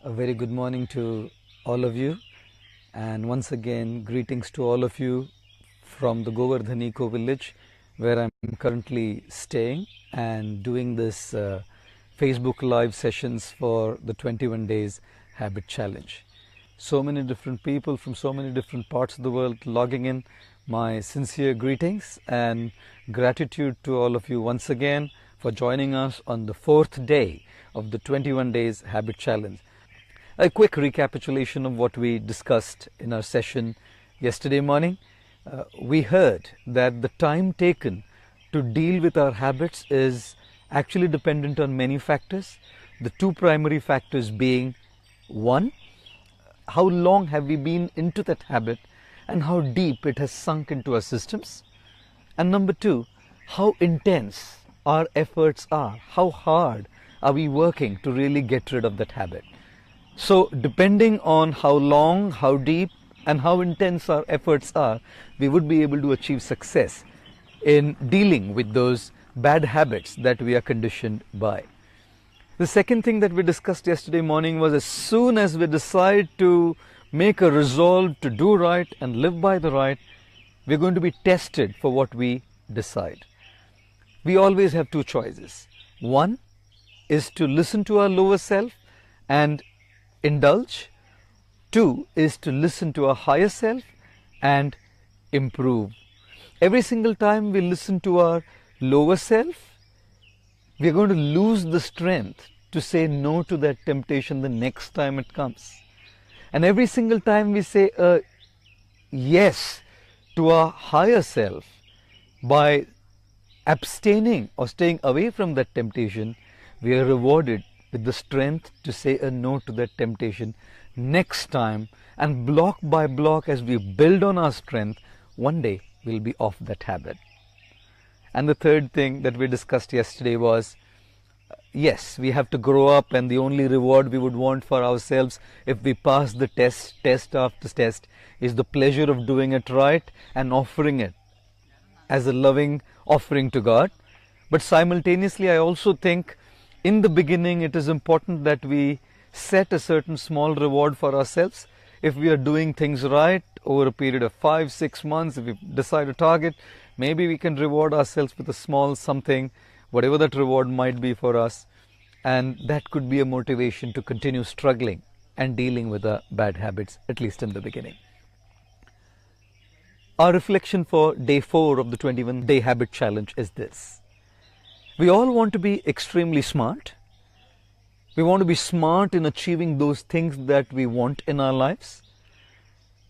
A very good morning to all of you, and once again greetings to all of you from the Govardhan Eco Village where I'm currently staying and doing this Facebook live sessions for the 21 days habit challenge. So many different people from so many different parts of the world logging in. My sincere greetings and gratitude to all of you once again for joining us on the fourth day of the 21 days habit challenge. A quick recapitulation of what we discussed in our session yesterday morning. We heard that the time taken to deal with our habits is actually dependent on many factors. The two primary factors being, one, how long have we been into that habit and how deep it has sunk into our systems. And number two, how intense our efforts are, how hard are we working to really get rid of that habit. So depending on how long, how deep and how intense our efforts are, we would be able to achieve success in dealing with those bad habits that we are conditioned by. The second thing that we discussed yesterday morning was, as soon as we decide to make a resolve to do right and live by the right, we're going to be tested for what we decide. We always have two choices. One is to listen to our lower self and indulge. Two is to listen to our higher self and improve. Every single time we listen to our lower self, we are going to lose the strength to say no to that temptation the next time it comes. And every single time we say a yes to our higher self by abstaining or staying away from that temptation, we are rewarded with the strength to say a no to that temptation next time, and block by block, as we build on our strength, one day we'll be off that habit. And the third thing that we discussed yesterday was, yes, we have to grow up, and the only reward we would want for ourselves if we pass the test after test is the pleasure of doing it right and offering it as a loving offering to God. But simultaneously, I also think in the beginning it is important that we set a certain small reward for ourselves. If we are doing things right over a period of 5-6 months, if we decide a target, maybe we can reward ourselves with a small something, whatever that reward might be for us, and that could be a motivation to continue struggling and dealing with our bad habits, at least in the beginning. Our reflection for day 4 of the 21-day habit challenge is this. We all want to be extremely smart. We want to be smart in achieving those things that we want in our lives.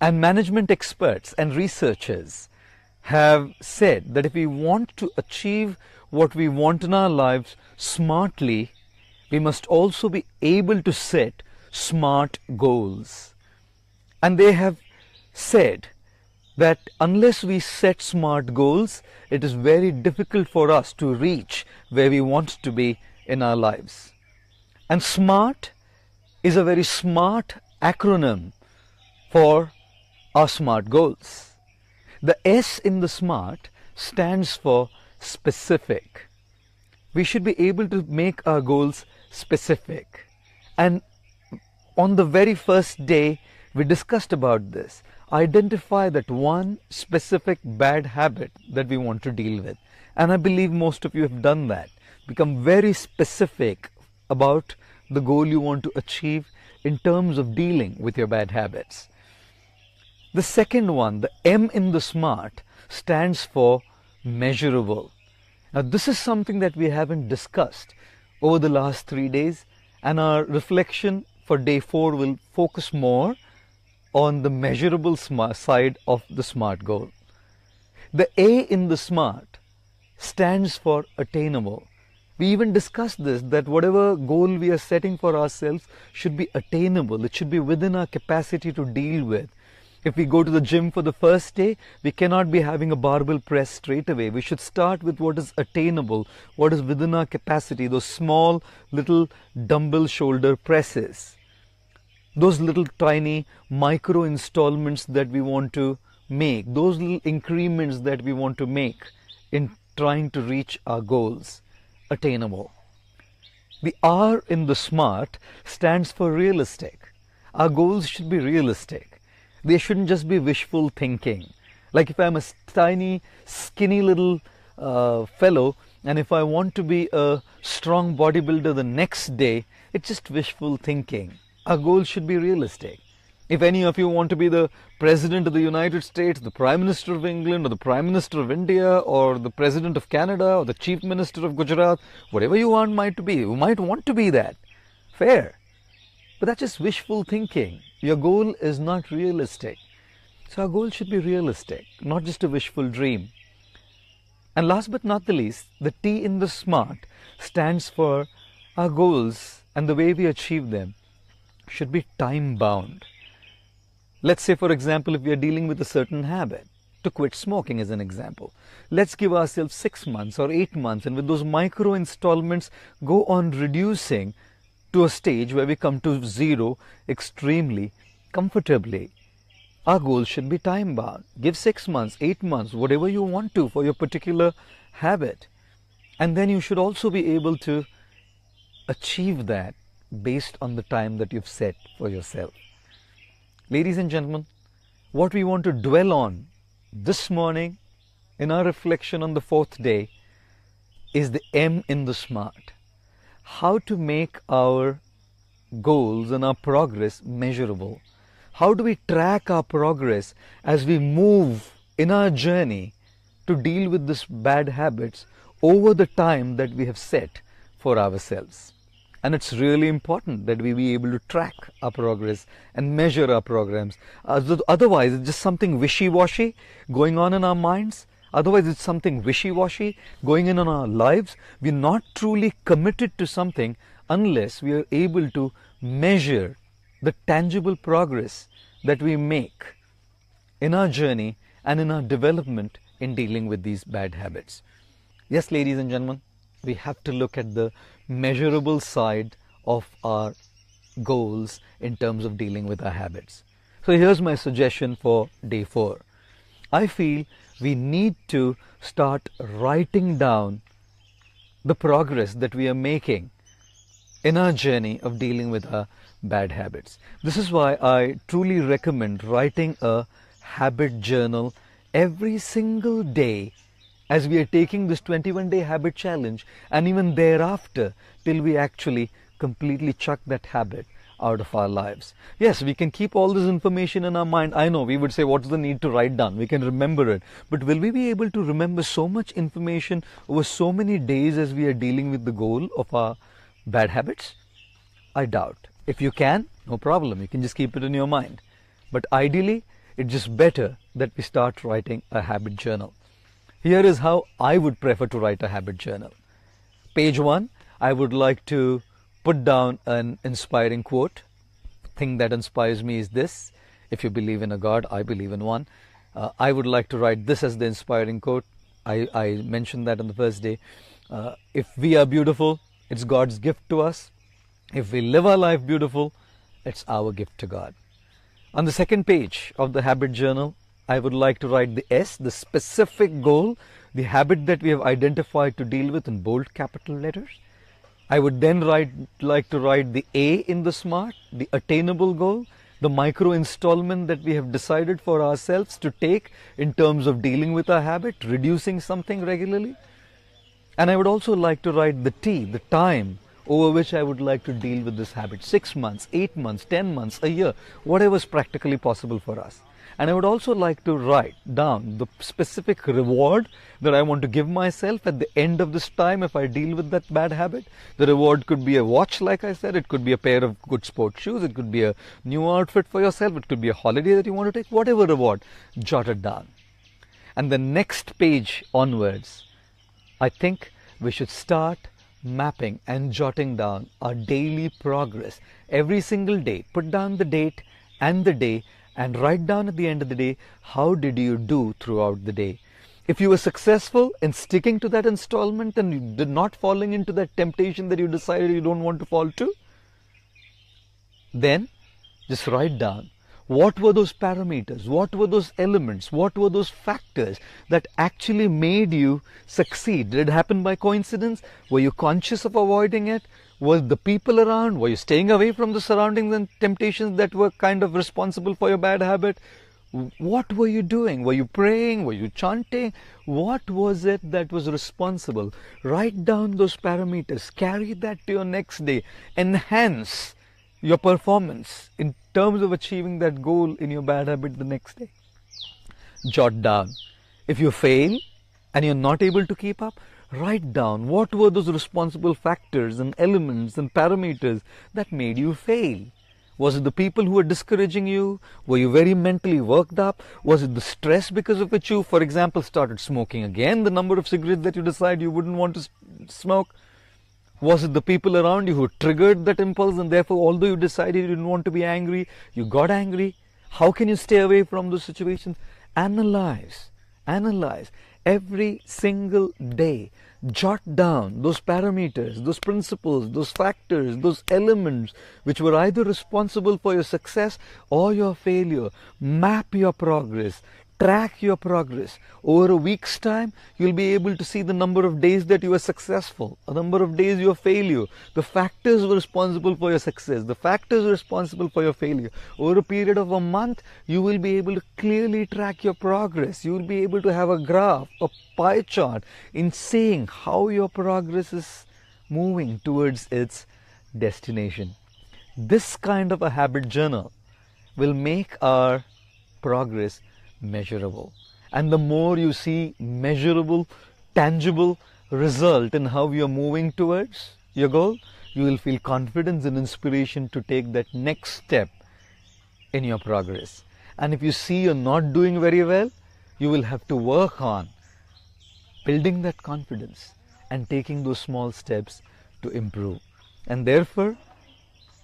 And management experts and researchers have said that if we want to achieve what we want in our lives smartly, we must also be able to set smart goals. And they have said that unless we set smart goals, it is very difficult for us to reach where we want to be in our lives. And SMART is a very smart acronym for our SMART goals. The S in the SMART stands for specific. We should be able to make our goals specific. And on the very first day, we discussed about this. Identify that one specific bad habit that we want to deal with. And I believe most of you have done that. Become very specific about the goal you want to achieve in terms of dealing with your bad habits. The second one, the M in the SMART, stands for measurable. Now this is something that we haven't discussed over the last 3 days, and our reflection for day 4 will focus more on the measurable side of the SMART goal. The A in the SMART stands for attainable. We even discussed this, that whatever goal we are setting for ourselves should be attainable. It should be within our capacity to deal with. If we go to the gym for the first day, we cannot be having a barbell press straight away. We should start with what is attainable, what is within our capacity, those small little dumbbell shoulder presses. Those little tiny micro installments that we want to make, those little increments that we want to make in trying to reach our goals, attainable. The R in the SMART stands for realistic. Our goals should be realistic. They shouldn't just be wishful thinking. Like if I'm a tiny, skinny little fellow, and if I want to be a strong bodybuilder the next day, it's just wishful thinking. Our goals should be realistic. If any of you want to be the President of the United States, the Prime Minister of England, or the Prime Minister of India, or the President of Canada, or the Chief Minister of Gujarat, whatever you want might be, you might want to be that. Fair. But that's just wishful thinking. Your goal is not realistic. So our goal should be realistic, not just a wishful dream. And last but not the least, the T in the SMART stands for our goals, and the way we achieve them should be time-bound. Let's say, for example, if we are dealing with a certain habit, to quit smoking as an example. Let's give ourselves 6 months or 8 months, and with those micro installments, go on reducing to a stage where we come to zero extremely comfortably. Our goal should be time-bound. Give 6 months, 8 months, whatever you want to for your particular habit. And then you should also be able to achieve that based on the time that you've set for yourself. Ladies and gentlemen, what we want to dwell on this morning in our reflection on the 4th day is the M in the SMART. How to make our goals and our progress measurable. How do we track our progress as we move in our journey to deal with these bad habits over the time that we have set for ourselves? And it's really important that we be able to track our progress and measure our programs. Otherwise, it's just something wishy-washy going on in our minds. Otherwise, it's something wishy-washy going in our lives. We're not truly committed to something unless we are able to measure the tangible progress that we make in our journey and in our development in dealing with these bad habits. Yes, ladies and gentlemen, we have to look at the measurable side of our goals in terms of dealing with our habits. So here's my suggestion for day 4. I feel we need to start writing down the progress that we are making in our journey of dealing with our bad habits. This is why I truly recommend writing a habit journal every single day as we are taking this 21-day habit challenge, and even thereafter till we actually completely chuck that habit out of our lives. Yes, we can keep all this information in our mind. I know we would say, what's the need to write down? We can remember it. But will we be able to remember so much information over so many days as we are dealing with the goal of our bad habits? I doubt. If you can, no problem. You can just keep it in your mind. But ideally, it's just better that we start writing a habit journal. Here is how I would prefer to write a habit journal. Page 1, I would like to put down an inspiring quote. Thing that inspires me is this: if you believe in a God, I believe in one. I would like to write this as the inspiring quote. I mentioned that on the first day. If we are beautiful, it's God's gift to us. If we live our life beautiful, it's our gift to God. On the second page of the habit journal, I would like to write the S, the specific goal, the habit that we have identified to deal with in bold capital letters. I would then like to write the A in the SMART, the attainable goal, the micro installment that we have decided for ourselves to take in terms of dealing with our habit, reducing something regularly. And I would also like to write the T, the time over which I would like to deal with this habit. 6 months, 8 months, 10 months, a year, whatever is practically possible for us. And I would also like to write down the specific reward that I want to give myself at the end of this time if I deal with that bad habit. The reward could be a watch, like I said. It could be a pair of good sports shoes. It could be a new outfit for yourself. It could be a holiday that you want to take. Whatever reward, jot it down. And the next page onwards, I think we should start mapping and jotting down our daily progress. Every single day, put down the date and the day, and write down at the end of the day, how did you do throughout the day? If you were successful in sticking to that installment and you did not falling into that temptation that you decided you don't want to fall to, then just write down what were those parameters, what were those elements, what were those factors that actually made you succeed. Did it happen by coincidence? Were you conscious of avoiding it? Was the people around? Were you staying away from the surroundings and temptations that were kind of responsible for your bad habit? What were you doing? Were you praying? Were you chanting? What was it that was responsible? Write down those parameters. Carry that to your next day. Enhance your performance in terms of achieving that goal in your bad habit the next day. Jot down. If you fail and you're not able to keep up, write down what were those responsible factors and elements and parameters that made you fail. Was it the people who were discouraging you? Were you very mentally worked up? Was it the stress because of which you, for example, started smoking again, the number of cigarettes that you decided you wouldn't want to smoke? Was it the people around you who triggered that impulse, and therefore, although you decided you didn't want to be angry, you got angry? How can you stay away from those situations? Analyze every single day. Jot down those parameters, those principles, those factors, those elements which were either responsible for your success or your failure. Map your progress. Track your progress. Over a week's time, you'll be able to see the number of days that you were successful, the number of days you were failure, the factors were responsible for your success, the factors responsible for your failure. Over a period of a month, you will be able to clearly track your progress. You will be able to have a graph, a pie chart in seeing how your progress is moving towards its destination. This kind of a habit journal will make our progress measurable, and the more you see measurable, tangible result in how you're moving towards your goal, you will feel confidence and inspiration to take that next step in your progress. And if you see you're not doing very well, you will have to work on building that confidence and taking those small steps to improve. And therefore,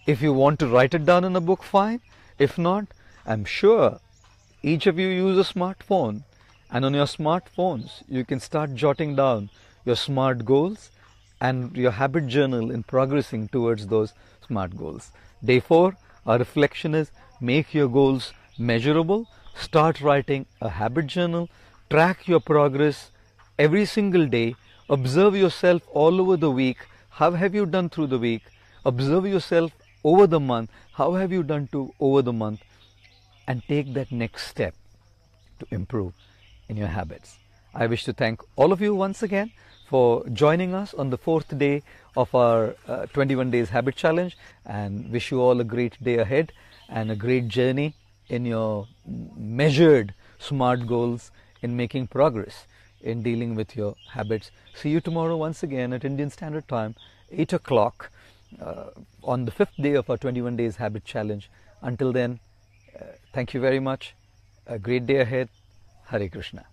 if you want to write it down in a book, fine. If not, I'm sure each of you use a smartphone, and on your smartphones you can start jotting down your SMART goals and your habit journal in progressing towards those SMART goals. Day 4, our reflection is make your goals measurable. Start writing a habit journal. Track your progress every single day. Observe yourself all over the week. How have you done through the week? Observe yourself over the month. How have you done over the month? And take that next step to improve in your habits. I wish to thank all of you once again for joining us on the 4th day of our 21 days habit challenge, and wish you all a great day ahead and a great journey in your measured SMART goals in making progress in dealing with your habits. See you tomorrow once again at Indian Standard Time, 8 o'clock on the 5th day of our 21 days habit challenge. Until then, thank you very much. A great day ahead. Hare Krishna.